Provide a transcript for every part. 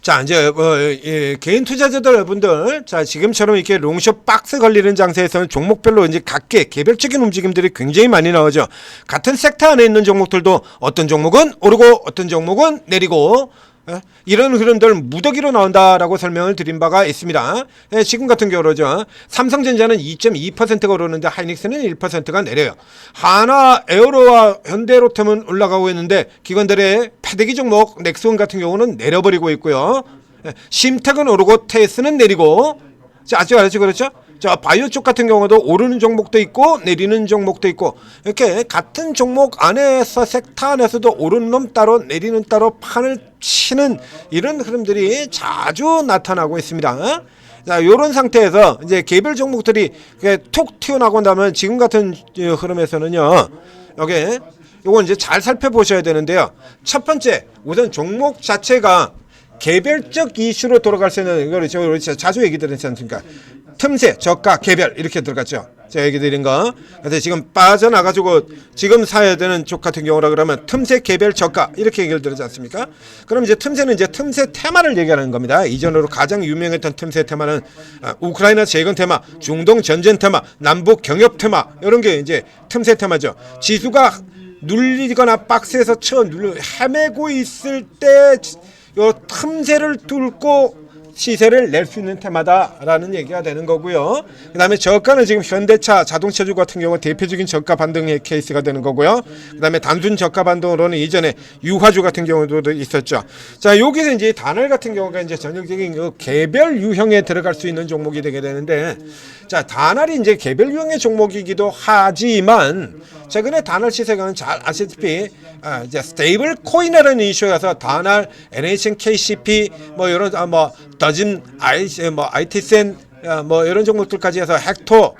자, 이제 개인 투자자들 여러분들, 자, 지금처럼 이렇게 롱숏 박스 걸리는 장세에서는 종목별로 이제 각계 개별적인 움직임들이 굉장히 많이 나오죠. 같은 섹터 안에 있는 종목들도 어떤 종목은 오르고 어떤 종목은 내리고, 이런 흐름들 무더기로 나온다라고 설명을 드린 바가 있습니다. 지금 같은 경우로죠. 삼성전자는 2.2%가 오르는데 하이닉스는 1%가 내려요. 하나, 에어로와 현대로템은 올라가고 있는데 기관들의 패대기 종목 넥스원 같은 경우는 내려버리고 있고요. 심택은 오르고 테스는 내리고. 자, 아주 그렇죠? 자, 바이오 쪽 같은 경우도 오르는 종목도 있고 내리는 종목도 있고, 이렇게 같은 종목 안에서 섹터 안에서도 오르는 놈 따로 내리는 따로 판을 치는 이런 흐름들이 자주 나타나고 있습니다. 자, 요런 상태에서 이제 개별 종목들이 툭 튀어나오고 나면 지금 같은 흐름에서는요, 여기 요건 이제 잘 살펴보셔야 되는데요. 첫 번째, 우선 종목 자체가 개별적 이슈로 돌아갈 수 있는, 이걸 자주 얘기 드렸지 않습니까? 틈새, 저가, 개별 이렇게 들어갔죠. 제가 얘기 드린 거. 그래서 지금 빠져나가지고 지금 사야 되는 쪽 같은 경우라 그러면 틈새, 개별, 저가 이렇게 얘기를 드리지 않습니까? 그럼 이제 틈새는 이제 틈새 테마를 얘기하는 겁니다. 이전으로 가장 유명했던 틈새 테마는 우크라이나 재건 테마, 중동 전쟁 테마, 남북 경협 테마, 이런 게 이제 틈새 테마죠. 지수가 눌리거나 박스에서 헤매고 있을 때 요 틈새를 뚫고 시세를 낼 수 있는 테마다라는 얘기가 되는 거고요. 그 다음에 저가는 지금 현대차, 자동차주 같은 경우 대표적인 저가 반등의 케이스가 되는 거고요. 그 다음에 단순 저가 반등으로는 이전에 유화주 같은 경우도 있었죠. 자, 여기서 이제 단월 같은 경우가 이제 전형적인 그 개별 유형에 들어갈 수 있는 종목이 되게 되는데, 자, 단월이 이제 개별 유형의 종목이기도 하지만 최근에 단월 시세가는 잘 아시다시피 이제 스테이블 코인이라는 이슈여서 단월, NHN, KCP 뭐 이런 더진 IT센 뭐 이런 종목들까지 해서 헥터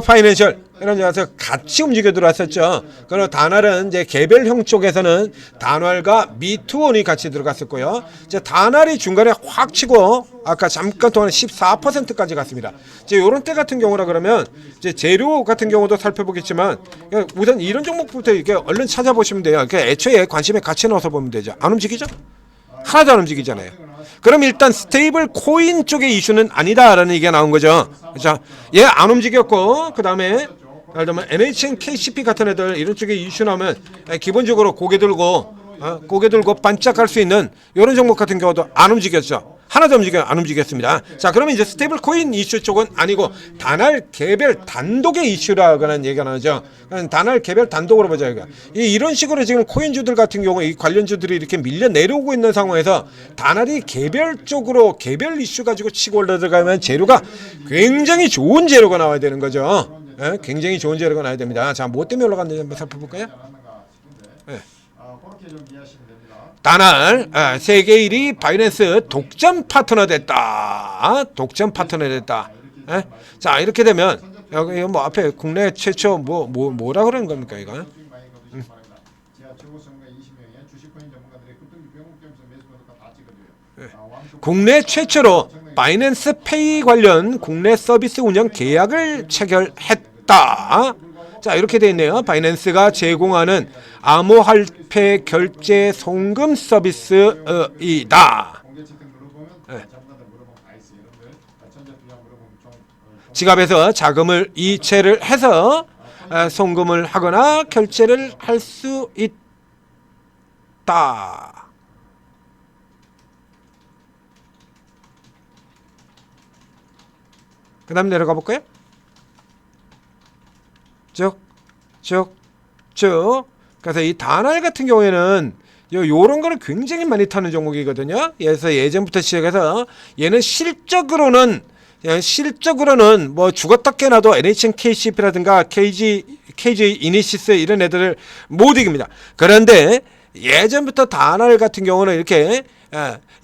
파이낸셜 이런 데서 같이 움직여 들어왔었죠. 그리고 단월은 이제 개별형 쪽에서는 단월과 미투원이 같이 들어갔었고요. 이제 단월이 중간에 확 치고 아까 잠깐 동안 14%까지 갔습니다. 이제 이런 때 같은 경우라 그러면 이제 재료 같은 경우도 살펴보겠지만 우선 이런 종목부터 이렇게 얼른 찾아보시면 돼요. 그러니까 애초에 관심에 같이 넣어서 보면 되죠. 안 움직이죠? 하나도 안 움직이잖아요. 그럼 일단 스테이블 코인 쪽의 이슈는 아니다라는 얘기가 나온 거죠. 그렇죠? 얘 안 움직였고, 그 다음에 예를 들면 NHN, KCP 같은 애들 이런 쪽에 이슈 나오면 기본적으로 고개 들고 반짝할 수 있는 이런 종목 같은 경우도 안 움직였죠. 하나도 안 움직였습니다. 자, 그러면 이제 스테이블 코인 이슈 쪽은 아니고 단월 개별 단독의 이슈라고는 얘기가 나오죠. 단월 개별 단독으로 보자. 이런 식으로 지금 코인주들 같은 경우 이 관련주들이 이렇게 밀려 내려오고 있는 상황에서 단월이 개별적으로 개별 이슈 가지고 치고 올라들어가면 재료가 굉장히 좋은 재료가 나와야 되는 거죠. 굉장히 좋은 재료가 나와야 됩니다. 자, 뭐 때문에 올라갔는지 한번 살펴볼까요? 단월 세계 1위 바이낸스 독점 파트너 됐다. 자, 이렇게 되면 여기 뭐 앞에 국내 최초 뭐라 그러는 겁니까 이거? 국내 최초로 바이낸스 페이 관련 국내 서비스 운영 계약을 체결했다. 자, 이렇게 돼 있네요. 바이낸스가 제공하는 암호화폐 결제 송금 서비스이다. 지갑에서 자금을 이체를 해서 송금을 하거나 결제를 할 수 있다. 그 다음 내려가 볼까요? 쭉. 그래서 이 단월 같은 경우에는 요런 거를 굉장히 많이 타는 종목이거든요. 그래서 예전부터 시작해서 얘는 실적으로는 뭐 죽었다 깨나도 NHN, KCP라든가 KG 이니시스 이런 애들을 못 이깁니다. 그런데 예전부터 단월 같은 경우는 이렇게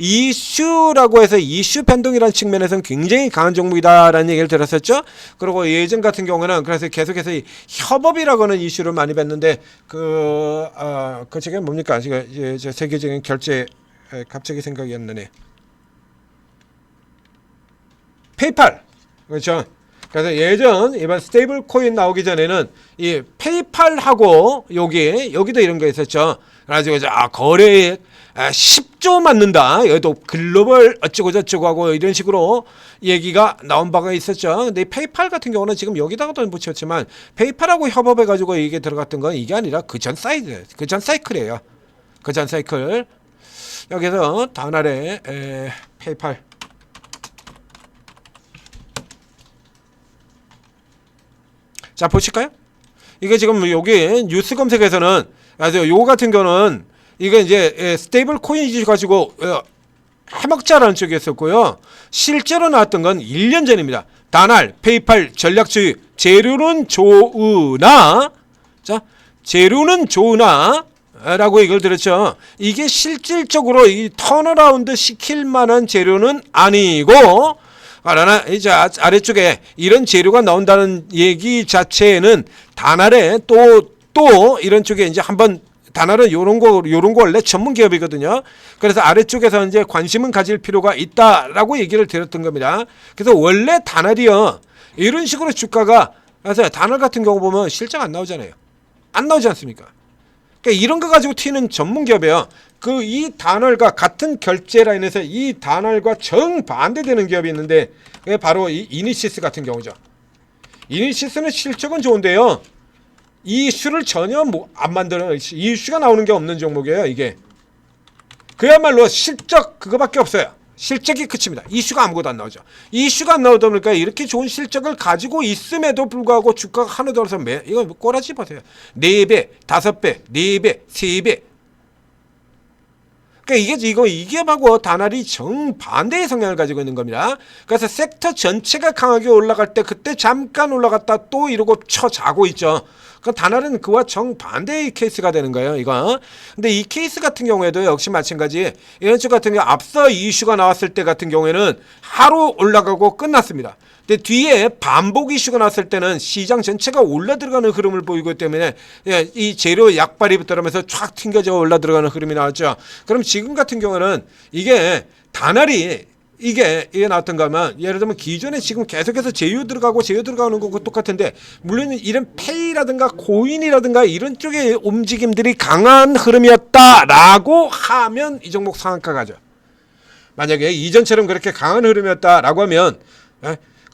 이슈라고 해서 이슈 변동이라는 측면에서는 굉장히 강한 종목이다라는 얘기를 들었었죠. 그리고 예전 같은 경우는 그래서 계속해서 이 협업이라고 하는 이슈를 많이 뵀는데 그 책은 뭡니까? 지금 세계적인 결제 갑자기 생각이 안 나네. 페이팔. 그렇죠. 그래서 이번 스테이블 코인 나오기 전에는 이 페이팔하고 여기도 이런 거 있었죠. 그래가지고 거래액 10조 맞는다. 여기도 글로벌 어쩌고 저쩌고 하고 이런 식으로 얘기가 나온 바가 있었죠. 근데 페이팔 같은 경우는 지금 여기다가도 붙였지만 페이팔하고 협업해가지고 이게 들어갔던 건 이게 아니라 그 전 사이클이에요. 그 전 사이클. 여기서 다날의 페이팔. 자, 보실까요? 이게 지금 여기 뉴스 검색에서는 요 같은 경우는 이게 이제 스테이블 코인이 가지고 해먹자라는 쪽이었었고요. 실제로 나왔던 건 1년 전입니다. 다날, 페이팔, 전략주의, 재료는 좋으나, 자, 재료는 좋으나, 라고 이걸 들었죠. 이게 실질적으로 이 턴어라운드 시킬 만한 재료는 아니고, 그러나 이제 아래쪽에 이런 재료가 나온다는 얘기 자체는 다날에 또 이런 쪽에 이제 한번 다날은 요런 거 원래 전문 기업이거든요. 그래서 아래쪽에서 이제 관심은 가질 필요가 있다라고 얘기를 드렸던 겁니다. 그래서 원래 다날이요. 이런 식으로 주가가, 그래서 다날 같은 경우 보면 실적 안 나오잖아요. 안 나오지 않습니까? 그러니까 이런 거 가지고 튀는 전문 기업이에요. 이 다날과 같은 결제 라인에서 이 다날과 정반대되는 기업이 있는데 그게 바로 이 이니시스 같은 경우죠. 이니시스는 실적은 좋은데요. 이슈를 전혀 안 만드는, 이슈가 나오는 게 없는 종목이에요. 이게 그야말로 실적 그거밖에 없어요. 실적이 끝입니다. 이슈가 아무것도 안 나오죠. 이슈가 안 나오다 보니까 이렇게 좋은 실적을 가지고 있음에도 불구하고 주가가 하나도 없어서 이거 꼬라지 보세요. 4배, 5배, 4배, 3배. 그러니까 이게 바로 다날이 정반대의 성향을 가지고 있는 겁니다. 그래서 섹터 전체가 강하게 올라갈 때 그때 잠깐 올라갔다 또 이러고 쳐자고 있죠. 그 다날은 그와 정반대의 케이스가 되는 거예요, 이거. 근데 이 케이스 같은 경우에도 역시 마찬가지. 이런 쪽 같은 경우 앞서 이슈가 나왔을 때 같은 경우에는 하루 올라가고 끝났습니다. 근데 뒤에 반복 이슈가 나왔을 때는 시장 전체가 올라 들어가는 흐름을 보이기 때문에 이 재료 약발이 붙으면서 쫙 튕겨져 올라 들어가는 흐름이 나왔죠. 그럼 지금 같은 경우는 이게 다날이 이게 나왔던가 하면 예를 들면 기존에 지금 계속해서 제휴 들어가는 거고 똑같은데 물론 이런 페이라든가 코인이라든가 이런 쪽의 움직임들이 강한 흐름이었다라고 하면 이 종목 상한가 가죠. 만약에 이전처럼 그렇게 강한 흐름이었다라고 하면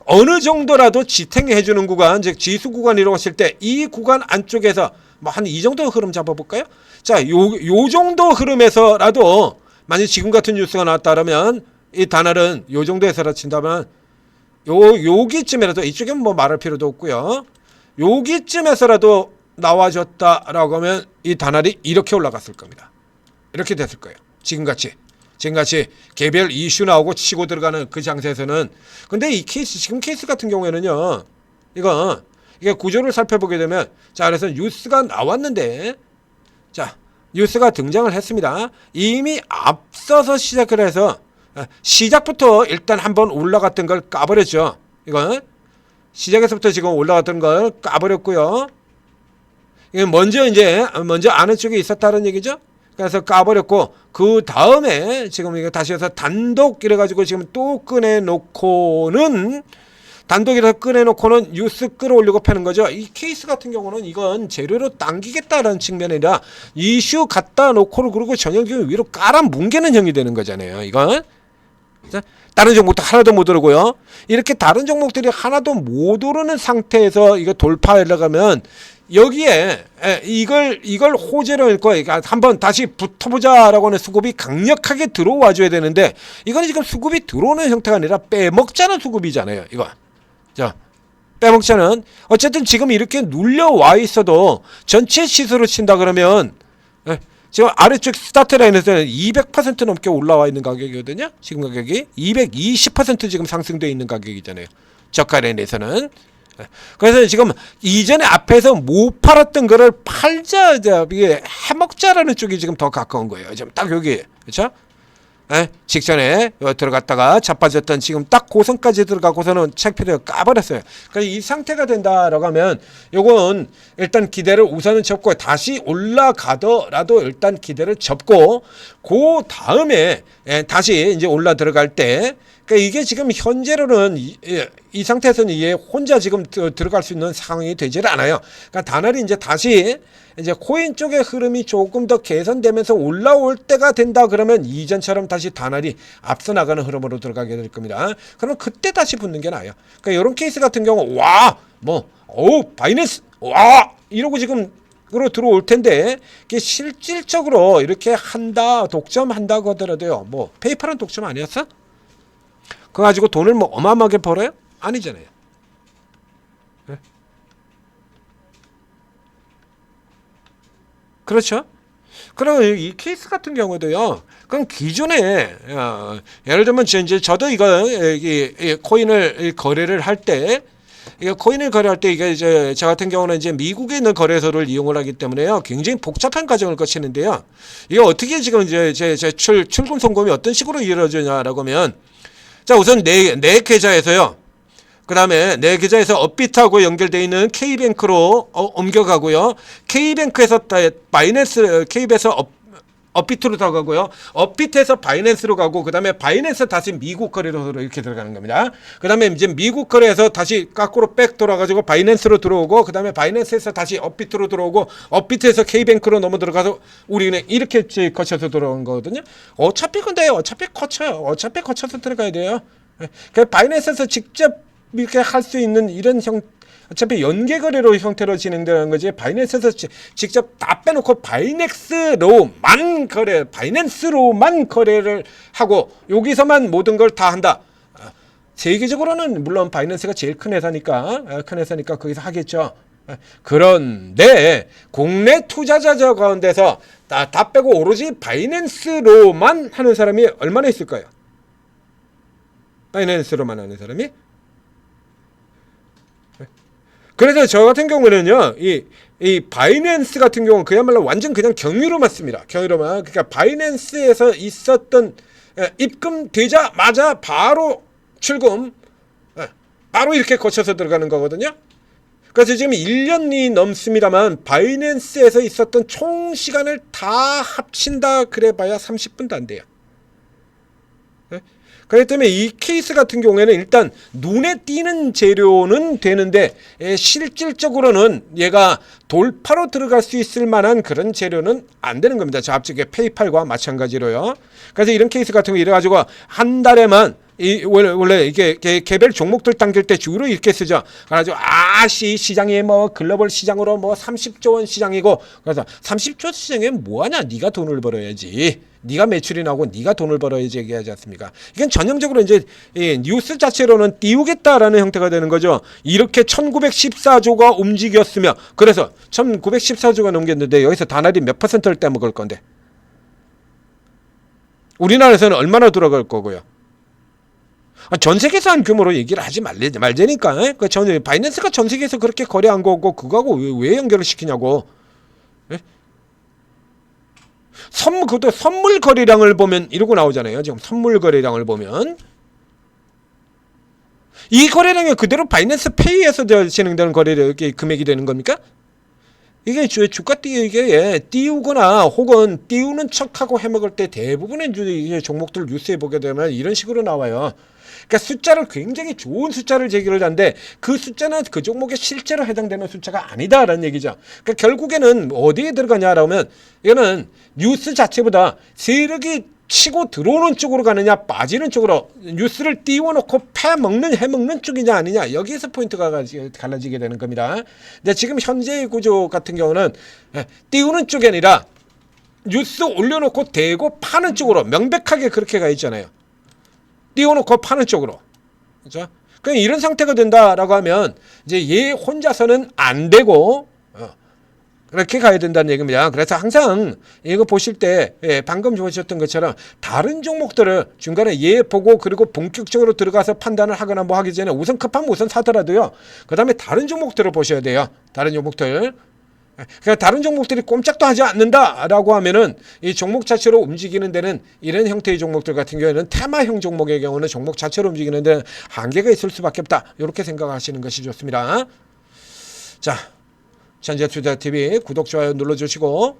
어느 정도라도 지탱해 주는 구간, 즉 지수 구간이라고 했을 때 이 구간 안쪽에서 뭐 한 이 정도 흐름 잡아볼까요? 자, 요 정도 흐름에서라도 만약 지금 같은 뉴스가 나왔다면 이 다날은 요 정도에서라 친다면 여기쯤이라도 이쪽엔 뭐 말할 필요도 없고요. 여기쯤에서라도 나와줬다라고 하면 이 다날이 이렇게 올라갔을 겁니다. 이렇게 됐을 거예요. 지금같이 개별 이슈 나오고 치고 들어가는 그 장세에서는. 근데 이 케이스, 지금 케이스 같은 경우에는요, 이게 구조를 살펴보게 되면, 자, 그래서 뉴스가 나왔는데, 자, 뉴스가 등장을 했습니다. 이미 앞서서 시작을 해서 시작부터 일단 한번 올라갔던 걸 까버렸죠. 이건 시작에서부터 지금 올라갔던 걸 까버렸고요. 이게 먼저 아는 쪽에 있었다는 얘기죠. 그래서 까버렸고 그 다음에 지금 이거 다시 해서 단독 이래가지고 지금 또 꺼내놓고는 뉴스 끌어올리고 패는 거죠. 이 케이스 같은 경우는 이건 재료로 당기겠다라는 측면이 아니라 이슈 갖다 놓고를 그러고 전형적인 위로 깔아 뭉개는 형이 되는 거잖아요. 이건 다른 종목도 하나도 못 오르고요. 이렇게 다른 종목들이 하나도 못 오르는 상태에서 이거 돌파하려면 여기에 이걸 호재로 읽고 한번 다시 붙어보자라고 하는 수급이 강력하게 들어와줘야 되는데 이건 지금 수급이 들어오는 형태가 아니라 빼먹자는 수급이잖아요. 이거. 자, 빼먹자는 어쨌든 지금 이렇게 눌려와 있어도 전체 시세로 친다 그러면 지금 아래쪽 스타트 라인에서는 200% 넘게 올라와 있는 가격이거든요. 지금 가격이 220% 지금 상승되어 있는 가격이잖아요. 저가 라인에서는. 그래서 지금 이전에 앞에서 못 팔았던 거를 팔자, 이게 해먹자라는 쪽이 지금 더 가까운 거예요. 지금 딱 여기, 그렇죠? 직전에 들어갔다가 자빠졌던 지금 딱 고선까지 들어가고서는 책피를 까버렸어요. 그래서 이 상태가 된다라고 하면 요건 일단 기대를 우선은 접고 다시 올라가더라도 일단 기대를 접고 그 다음에 다시 이제 올라 들어갈 때, 그러니까 이게 지금 현재로는 이 상태에서는 이게 혼자 지금 들어갈 수 있는 상황이 되질 않아요. 그러니까 다날이 이제 다시 이제 코인 쪽의 흐름이 조금 더 개선되면서 올라올 때가 된다 그러면 이전처럼 다시 다날이 앞서 나가는 흐름으로 들어가게 될 겁니다. 그러면 그때 다시 붙는 게 나아요. 그러니까 이런 케이스 같은 경우 바이낸스 이러고 지금 으로 들어올 텐데 이게 실질적으로 이렇게 독점한다고 하더라도요. 뭐 페이팔은 독점 아니었어? 그거 가지고 돈을 뭐 어마어마하게 벌어요? 아니잖아요. 네? 그렇죠? 그럼 이 케이스 같은 경우도요. 그럼 기존에 예를 들면 이제 저도 이 코인을 거래를 할 때 이게 코인을 거래할 때 이게 이제 저 같은 경우는 이제 미국에 있는 거래소를 이용을 하기 때문에요. 굉장히 복잡한 과정을 거치는데요. 이게 어떻게 지금 이제 제 출금 송금이 어떤 식으로 이루어지냐라고 하면 자, 우선 내 계좌에서요. 그다음에 내 계좌에서 업비트하고 연결되어 있는 K뱅크로 옮겨가고요. K뱅크에서 KB에서 업비트로 들어가고요. 업비트에서 바이낸스로 가고 그다음에 바이낸스 다시 미국 거래소로 이렇게 들어가는 겁니다. 그다음에 이제 미국 거래에서 다시 거꾸로 백 돌아가지고 바이낸스로 들어오고 그다음에 바이낸스에서 다시 업비트로 들어오고 업비트에서 K뱅크로 넘어 들어가서 우리는 이렇게 거쳐서 들어온 거거든요. 어차피 거쳐서 들어가야 돼요. 그 바이낸스에서 직접 이렇게 할 수 있는 이런 어차피 연계거래로 형태로 진행되는 거지 바이낸스에서 직접 다 빼놓고 바이낸스로만 거래를 하고 여기서만 모든 걸 다 한다. 세계적으로는 물론 바이낸스가 제일 큰 회사니까 거기서 하겠죠. 그런데 국내 투자자 가운데서 다 빼고 오로지 바이낸스로만 하는 사람이 얼마나 있을까요? 바이낸스로만 하는 사람이? 그래서 저 같은 경우는요, 이 바이낸스 같은 경우는 그야말로 완전 그냥 경유로만 씁니다. 경유로만. 그러니까 바이낸스에서 있었던 입금되자마자 바로 출금, 바로 이렇게 거쳐서 들어가는 거거든요. 그래서 지금 1년이 넘습니다만 바이낸스에서 있었던 총 시간을 다 합친다 그래봐야 30분도 안 돼요. 그렇기 때문에 이 케이스 같은 경우에는 일단 눈에 띄는 재료는 되는데 실질적으로는 얘가 돌파로 들어갈 수 있을 만한 그런 재료는 안 되는 겁니다. 저 앞쪽에 페이팔과 마찬가지로요. 그래서 이런 케이스 같은 거 이래가지고 한 달에만 원래 이게 개별 종목들 당길 때 주로 이렇게 쓰죠. 그래가지고 시장이 뭐 글로벌 시장으로 뭐 30조 원 시장이고 그래서 30조 시장에 뭐하냐? 네가 돈을 벌어야지. 네가 매출이 나오고 네가 돈을 벌어야지 얘기하지 않습니까? 이건 전형적으로 이제 뉴스 자체로는 띄우겠다라는 형태가 되는 거죠. 이렇게 1914조가 움직였으며 그래서 1914조가 넘겼는데 여기서 다날이 몇 퍼센트를 떼먹을 건데 우리나라에서는 얼마나 돌아갈 거고요. 전 세계에서 한 규모로 얘기를 하지 말자니까. 바이낸스가 전 세계에서 그렇게 거래한 거고 그거하고 왜 연결을 시키냐고. 그것도 선물 거래량을 보면 이러고 나오잖아요. 지금 선물 거래량을 보면 이 거래량이 그대로 바이낸스 페이에서 진행되는 거래량 금액이 되는 겁니까? 이게 주가 띄우거나 혹은 띄우는 척하고 해먹을 때 대부분의 종목들 뉴스에 보게 되면 이런 식으로 나와요. 그러니까 숫자를 굉장히 좋은 숫자를 제기를 하는데 그 숫자는 그 종목에 실제로 해당되는 숫자가 아니다라는 얘기죠. 그러니까 결국에는 어디에 들어가냐라면 이거는 뉴스 자체보다 세력이 치고 들어오는 쪽으로 가느냐 빠지는 쪽으로 뉴스를 띄워놓고 해먹는 쪽이냐 아니냐 여기에서 포인트가 갈라지게 되는 겁니다. 근데 지금 현재의 구조 같은 경우는 띄우는 쪽이 아니라 뉴스 올려놓고 대고 파는 쪽으로 명백하게 그렇게 가 있잖아요. 띄워놓고 파는 쪽으로. 그렇죠? 그럼 이런 상태가 된다라고 하면 이제 얘 혼자서는 안 되고 그렇게 가야 된다는 얘기입니다. 그래서 항상 이거 보실 때 방금 보셨던 것처럼 다른 종목들을 중간에 얘 보고 그리고 본격적으로 들어가서 판단을 하거나 뭐 하기 전에 우선 급하면 우선 사더라도요. 그 다음에 다른 종목들을 보셔야 돼요. 다른 종목들. 그러니까 다른 종목들이 꼼짝도 하지 않는다라고 하면은 이 종목 자체로 움직이는 데는 이런 형태의 종목들 같은 경우에는 테마형 종목의 경우는 종목 자체로 움직이는 데는 한계가 있을 수밖에 없다. 이렇게 생각하시는 것이 좋습니다. 자, 천재투자TV 구독, 좋아요 눌러주시고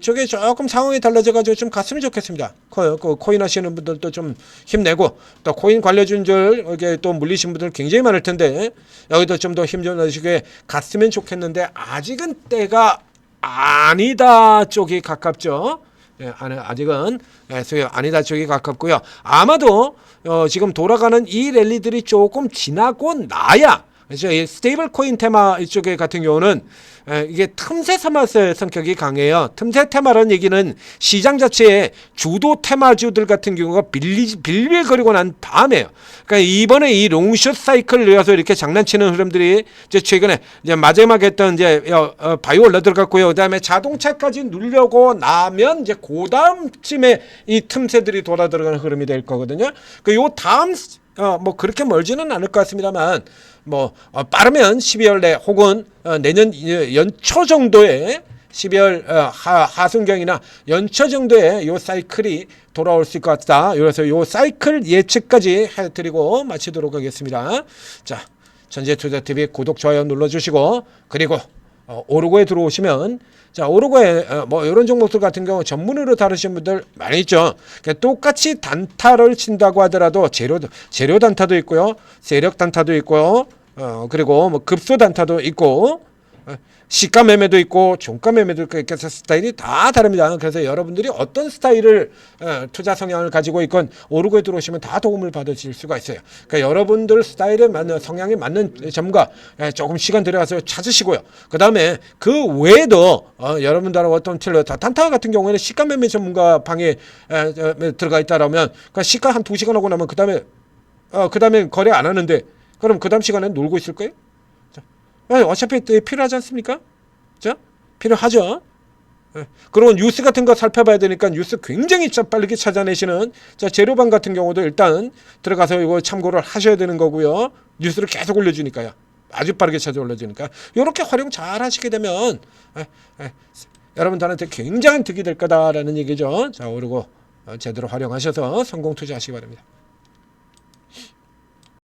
저게 조금 상황이 달라져가지고 좀 갔으면 좋겠습니다. 그 코인 하시는 분들도 좀 힘내고 또 코인 관료준들 여기 또 물리신 분들 굉장히 많을 텐데 여기도 좀 더 힘 좀 내시게 갔으면 좋겠는데 아직은 때가 아니다 쪽이 가깝죠. 아직은 아니다 쪽이 가깝고요. 아마도 지금 돌아가는 이 랠리들이 조금 지나고 나야 그래서 이 스테이블 코인 테마 이쪽에 같은 경우는 이게 틈새 테마의 성격이 강해요. 틈새 테마라는 얘기는 시장 자체에 주도 테마주들 같은 경우가 빌빌거리고 난 다음에요. 그러니까 이번에 이 롱숏 사이클을 이어서 이렇게 장난치는 흐름들이 이제 최근에 이제 마지막에 했던 이제 바이오 올라 들어갔고요. 그다음에 자동차까지 누르려고 나면 이제 그 다음쯤에 이 틈새들이 돌아 들어가는 흐름이 될 거거든요. 요 다음 뭐 그렇게 멀지는 않을 것 같습니다만 빠르면 12월 내 혹은 내년 연초 정도에 12월 하순경이나 연초 정도에 요 사이클이 돌아올 수 있을 것 같다. 그래서 요 사이클 예측까지 해드리고 마치도록 하겠습니다. 자, 전재투자TV 구독, 좋아요 눌러주시고 그리고 오르고에 들어오시면 자 오르고에 이런 종목들 같은 경우 전문으로 다루시는 분들 많이 있죠. 그러니까 똑같이 단타를 친다고 하더라도 재료 단타도 있고요, 세력 단타도 있고요, 그리고 급소 단타도 있고 시가 매매도 있고 종가 매매도 있고 이렇게 해서 스타일이 다 다릅니다. 그래서 여러분들이 어떤 스타일을 투자 성향을 가지고 있건 오르고에 들어오시면 다 도움을 받으실 수가 있어요. 그러니까 여러분들 스타일에 맞는 성향에 맞는 전문가 조금 시간 들여가서 찾으시고요. 그 다음에 그 외에도 여러분들하고 어떤 틀려 단타 같은 경우에는 시가 매매 전문가 방에 들어가 있다라면 그러니까 시가 한 2시간 하고 나면 그 다음에 거래 안 하는데 그럼 그 다음 시간에 놀고 있을 거예요? 어차피 필요하지 않습니까? 자, 필요하죠. 그리고 뉴스 같은 거 살펴봐야 되니까 뉴스 굉장히 빠르게 찾아내시는 재료방 같은 경우도 일단 들어가서 이거 참고를 하셔야 되는 거고요. 뉴스를 계속 올려주니까요. 아주 빠르게 찾아 올려주니까 이렇게 활용 잘 하시게 되면 여러분들한테 굉장한 득이 될 거다라는 얘기죠. 자, 오르고 제대로 활용하셔서 성공 투자하시기 바랍니다.